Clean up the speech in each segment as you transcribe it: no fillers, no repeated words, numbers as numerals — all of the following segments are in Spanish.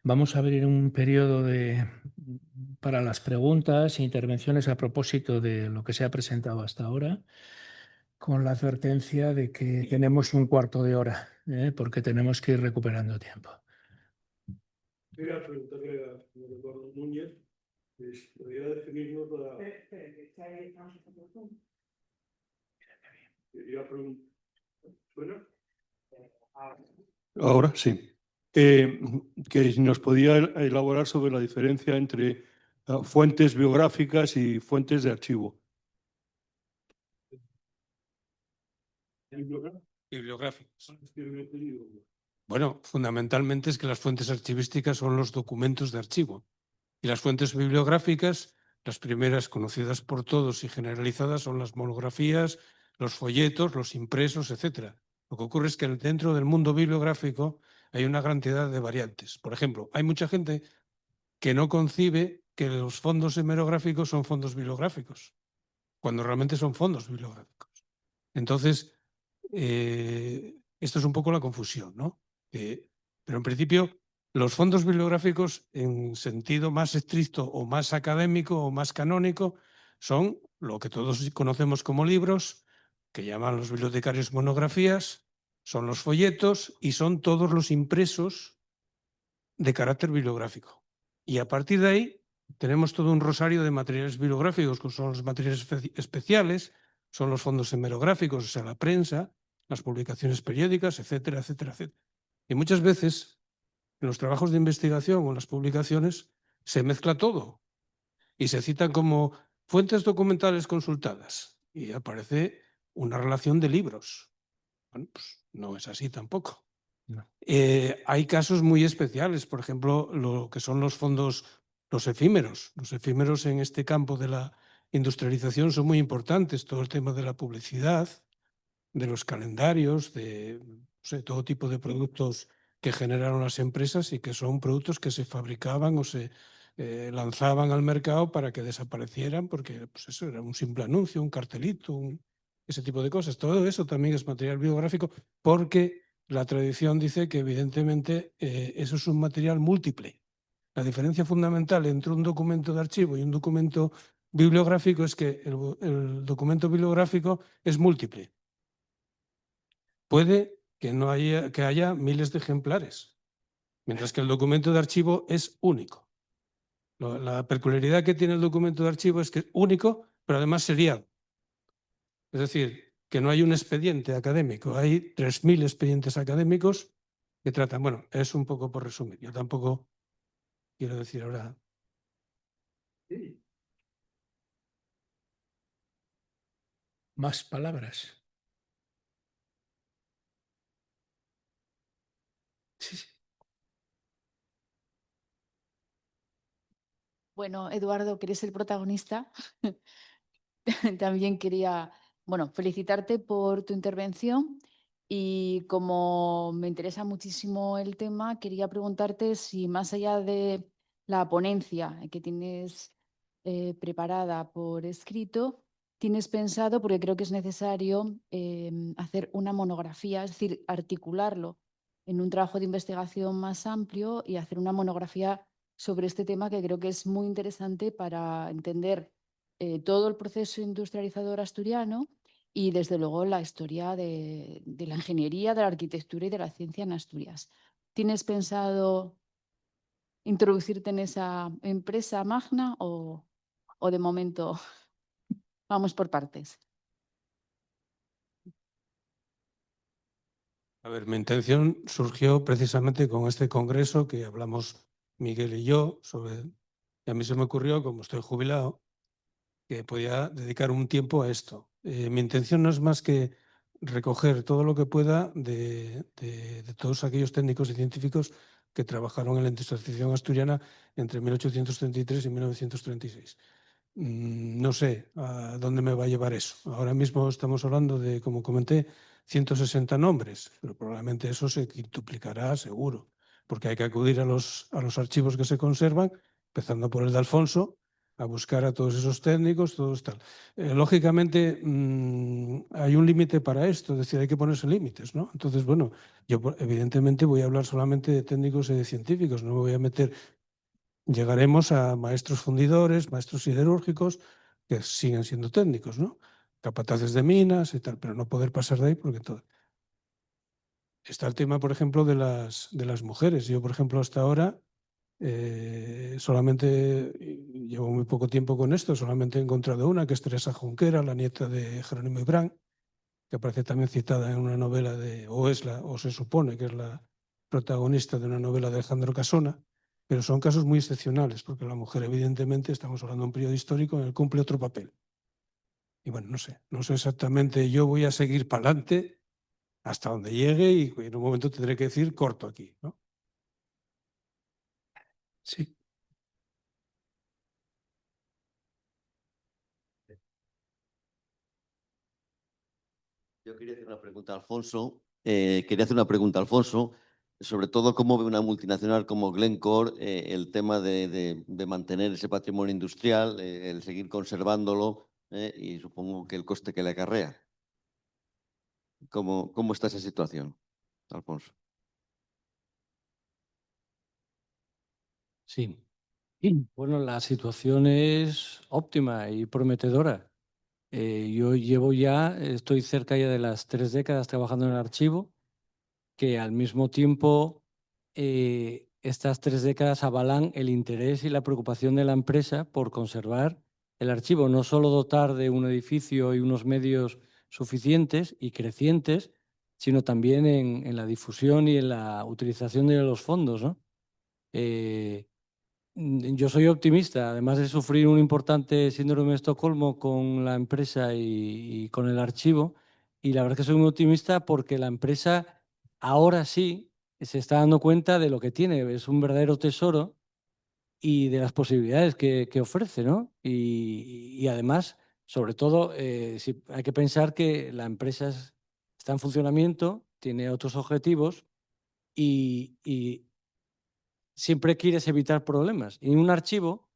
Vamos a abrir un periodo para las preguntas e intervenciones a propósito de lo que se ha presentado hasta ahora, con la advertencia de que tenemos un cuarto de hora, porque tenemos que ir recuperando tiempo. Quería preguntarle al señor Eduardo Núñez, si podría definirnos la... ¿Suena? Ahora sí. Que nos podía elaborar sobre la diferencia entre fuentes biográficas y fuentes de archivo. Bibliográficas. Bueno, fundamentalmente es que las fuentes archivísticas son los documentos de archivo. Y las fuentes bibliográficas, las primeras conocidas por todos y generalizadas, son las monografías, los folletos, los impresos, etc. Lo que ocurre es que dentro del mundo bibliográfico hay una gran cantidad de variantes. Por ejemplo, hay mucha gente que no concibe que los fondos hemerográficos son fondos bibliográficos, cuando realmente son fondos bibliográficos. Entonces, esto es un poco la confusión, ¿no? Pero en principio, los fondos bibliográficos, en sentido más estricto o más académico o más canónico, son lo que todos conocemos como libros, que llaman los bibliotecarios monografías, son los folletos y son todos los impresos de carácter bibliográfico. Y a partir de ahí tenemos todo un rosario de materiales bibliográficos, que son los materiales especiales, son los fondos hemerográficos, o sea, la prensa, las publicaciones periódicas, etcétera, etcétera, etcétera. Y muchas veces en los trabajos de investigación o en las publicaciones se mezcla todo y se citan como fuentes documentales consultadas y aparece una relación de libros. Bueno, pues no es así tampoco. No. Hay casos muy especiales, por ejemplo, lo que son los fondos, los efímeros. Los efímeros en este campo de la industrialización son muy importantes. Todo el tema de la publicidad, de los calendarios, de todo tipo de productos que generaron las empresas y que son productos que se fabricaban o se lanzaban al mercado para que desaparecieran, porque pues eso era un simple anuncio, un cartelito, ese tipo de cosas. Todo eso también es material biográfico porque la tradición dice que evidentemente eso es un material múltiple. La diferencia fundamental entre un documento de archivo y un documento bibliográfico es que el documento bibliográfico es múltiple. Puede que haya miles de ejemplares, mientras que el documento de archivo es único. La peculiaridad que tiene el documento de archivo es que es único, pero además seriado. Es decir, que no hay un expediente académico, hay 3.000 expedientes académicos que tratan. Bueno, es un poco por resumir. Yo tampoco quiero decir ahora. Sí. Más palabras. Sí, sí. Bueno, Eduardo, que eres el protagonista, también quería, bueno, felicitarte por tu intervención y como me interesa muchísimo el tema, quería preguntarte si más allá de la ponencia que tienes preparada por escrito, tienes pensado, porque creo que es necesario, hacer una monografía, es decir, articularlo en un trabajo de investigación más amplio y hacer una monografía sobre este tema que creo que es muy interesante para entender todo el proceso industrializador asturiano y desde luego la historia de la ingeniería, de la arquitectura y de la ciencia en Asturias. ¿Tienes pensado introducirte en esa empresa magna o de momento vamos por partes? A ver, mi intención surgió precisamente con este congreso que hablamos Miguel y yo sobre. Y a mí se me ocurrió, como estoy jubilado, que podía dedicar un tiempo a esto. Mi intención no es más que recoger todo lo que pueda de todos aquellos técnicos y científicos que trabajaron en la industrialización asturiana entre 1833 y 1936. No sé a dónde me va a llevar eso. Ahora mismo estamos hablando de, como comenté, 160 nombres, pero probablemente eso se quintuplicará seguro, porque hay que acudir a los archivos que se conservan, empezando por el de Alfonso, a buscar a todos esos técnicos, todos tal. Lógicamente, hay un límite para esto, es decir, hay que ponerse límites, ¿no? Entonces, bueno, yo evidentemente voy a hablar solamente de técnicos y de científicos, no me voy a meter. Llegaremos a maestros fundidores, maestros siderúrgicos, que siguen siendo técnicos, ¿no? Capataces de minas y tal, pero no poder pasar de ahí porque todo. Está el tema, por ejemplo, de las mujeres. Yo, por ejemplo, hasta ahora solamente llevo muy poco tiempo con esto, solamente he encontrado una, que es Teresa Junquera, la nieta de Jerónimo Ibrán, que aparece también citada en una novela o se supone que es la protagonista de una novela de Alejandro Casona, pero son casos muy excepcionales, porque la mujer, evidentemente, estamos hablando de un periodo histórico en el que cumple otro papel. Y bueno, no sé exactamente, yo voy a seguir para adelante hasta donde llegue y en un momento tendré que decir corto aquí, ¿no? Sí. Yo quería hacer una pregunta a Alfonso. Sobre todo cómo ve una multinacional como Glencore el tema de mantener ese patrimonio industrial, el seguir conservándolo y supongo que el coste que le acarrea. ¿Cómo está esa situación, Alfonso? Sí. Bueno, la situación es óptima y prometedora. Yo estoy cerca ya de las 3 décadas trabajando en el archivo, que al mismo tiempo estas 3 décadas avalan el interés y la preocupación de la empresa por conservar el archivo, no solo dotar de un edificio y unos medios suficientes y crecientes, sino también en la difusión y en la utilización de los fondos, ¿no? Yo soy optimista, además de sufrir un importante síndrome de Estocolmo con la empresa y con el archivo, y la verdad es que soy muy optimista porque la empresa ahora sí se está dando cuenta de lo que tiene, es un verdadero tesoro y de las posibilidades que ofrece, ¿no? Y además, sobre todo, hay que pensar que la empresa está en funcionamiento, tiene otros objetivos y siempre quieres evitar problemas. Y en un archivo,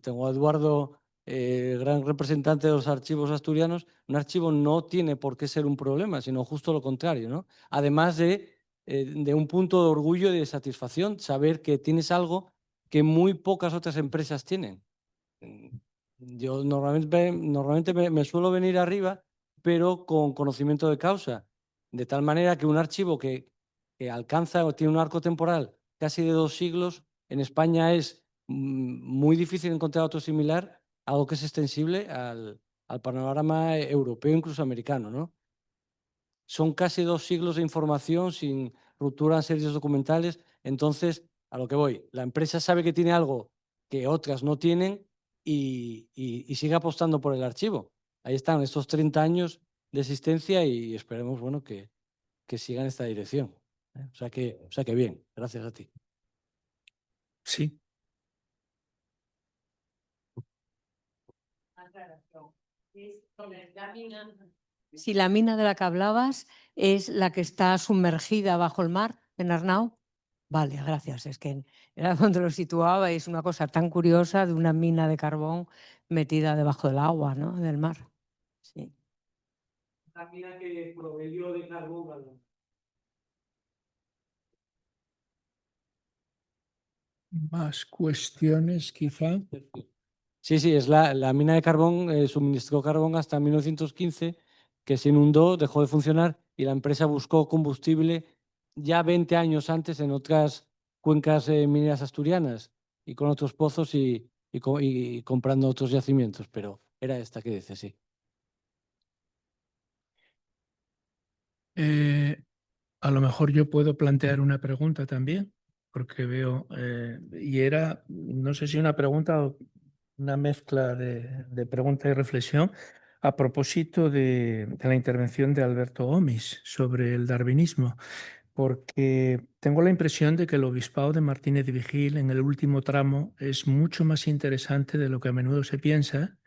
tengo a Eduardo, gran representante de los archivos asturianos, un archivo no tiene por qué ser un problema, sino justo lo contrario, ¿no? Además de un punto de orgullo y de satisfacción, saber que tienes algo que muy pocas otras empresas tienen. Yo normalmente me suelo venir arriba, pero con conocimiento de causa, de tal manera que un archivo que alcanza o tiene un arco temporal casi de 2 siglos, en España es muy difícil encontrar otro similar, algo que es extensible al panorama europeo, incluso americano, ¿no? Son casi 2 siglos de información sin ruptura en series documentales. Entonces, a lo que voy, la empresa sabe que tiene algo que otras no tienen y sigue apostando por el archivo. Ahí están estos 30 años de existencia y esperemos, bueno, que sigan esta dirección. O sea que bien, gracias a ti. Sí. Si la mina de la que hablabas es la que está sumergida bajo el mar en Arnau. Vale, gracias. Es que era donde lo situaba y es una cosa tan curiosa de una mina de carbón metida debajo del agua, ¿no? Del mar. Sí. La mina que proveyó de carbón. Más cuestiones, quizá. Sí, es la mina de carbón, suministró carbón hasta 1915, que se inundó, dejó de funcionar y la empresa buscó combustible ya 20 años antes en otras cuencas mineras asturianas y con otros pozos y comprando otros yacimientos, pero era esta que dice, sí. A lo mejor yo puedo plantear una pregunta también, porque veo, y era, no sé si una pregunta o una mezcla de pregunta y reflexión a propósito de la intervención de Alberto Gomis sobre el darwinismo, porque tengo la impresión de que el obispado de Martínez Vigil en el último tramo es mucho más interesante de lo que a menudo se piensa.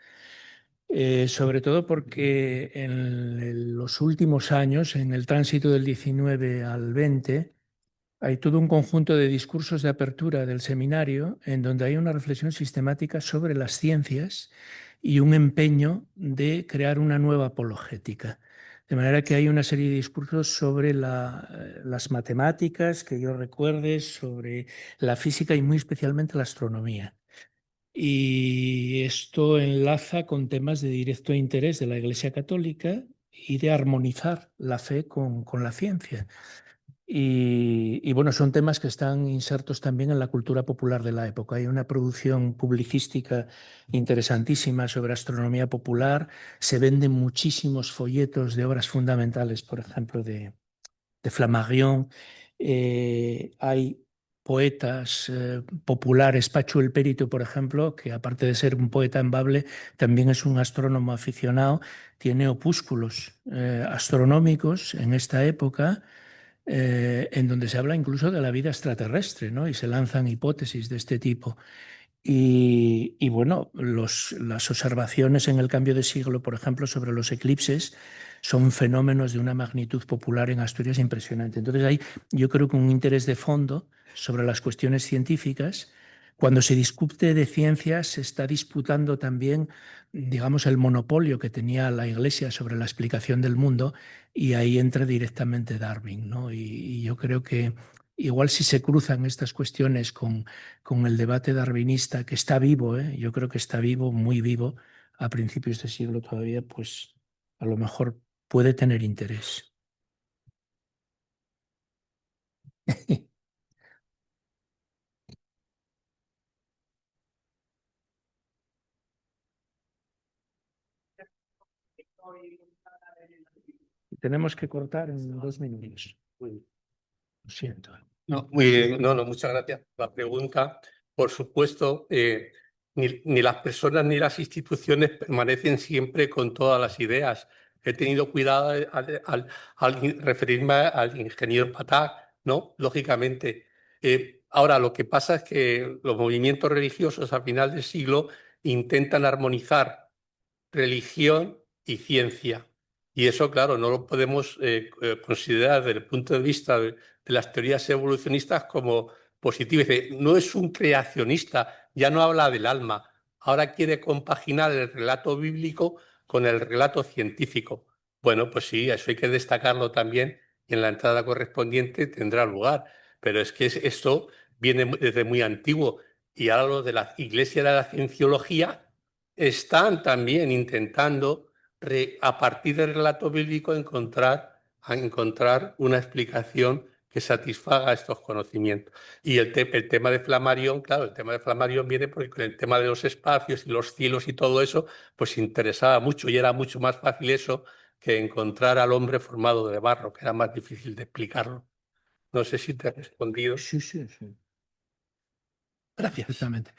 Sobre todo porque en los últimos años, en el tránsito del 19 al 20, hay todo un conjunto de discursos de apertura del seminario en donde hay una reflexión sistemática sobre las ciencias y un empeño de crear una nueva apologética. De manera que hay una serie de discursos sobre las matemáticas, que yo recuerde, sobre la física y muy especialmente la astronomía. Y esto enlaza con temas de directo interés de la Iglesia Católica y de armonizar la fe con la ciencia. Y bueno, son temas que están insertos también en la cultura popular de la época. Hay una producción publicística interesantísima sobre astronomía popular. Se venden muchísimos folletos de obras fundamentales, por ejemplo, de Flammarion. Hay poetas populares, Pacho el Périto, por ejemplo, que aparte de ser un poeta en bable, también es un astrónomo aficionado. Tiene opúsculos astronómicos en esta época, en donde se habla incluso de la vida extraterrestre, ¿no? Y se lanzan hipótesis de este tipo. Y bueno, las observaciones en el cambio de siglo, por ejemplo, sobre los eclipses, son fenómenos de una magnitud popular en Asturias impresionante. Entonces hay, yo creo que un interés de fondo sobre las cuestiones científicas. Cuando se discute de ciencias, se está disputando también, digamos, el monopolio que tenía la Iglesia sobre la explicación del mundo, y ahí entra directamente Darwin, ¿no? Y yo creo que igual si se cruzan estas cuestiones con el debate darwinista, que está vivo, yo creo que está vivo, muy vivo, a principios de siglo todavía, pues a lo mejor puede tener interés. Tenemos que cortar en 2 minutos. Lo siento. No, muy bien. No, muchas gracias. La pregunta, por supuesto, ni las personas ni las instituciones permanecen siempre con todas las ideas. He tenido cuidado al referirme al ingeniero Patá, ¿no? Lógicamente. Ahora, lo que pasa es que los movimientos religiosos a final del siglo intentan armonizar religión y ciencia. Y eso, claro, no lo podemos considerar desde el punto de vista de las teorías evolucionistas como positivo. Dice, no es un creacionista, ya no habla del alma, ahora quiere compaginar el relato bíblico con el relato científico. Bueno, pues sí, eso hay que destacarlo también y en la entrada correspondiente tendrá lugar. Pero es que esto viene desde muy antiguo y ahora lo de la Iglesia de la Cienciología están también intentando, a partir del relato bíblico, encontrar una explicación que satisfaga estos conocimientos. Y el tema de Flammarion, claro, el tema de Flammarion viene porque con el tema de los espacios y los cielos y todo eso, pues interesaba mucho y era mucho más fácil eso que encontrar al hombre formado de barro, que era más difícil de explicarlo. No sé si te he respondido. Sí. Gracias. Exactamente.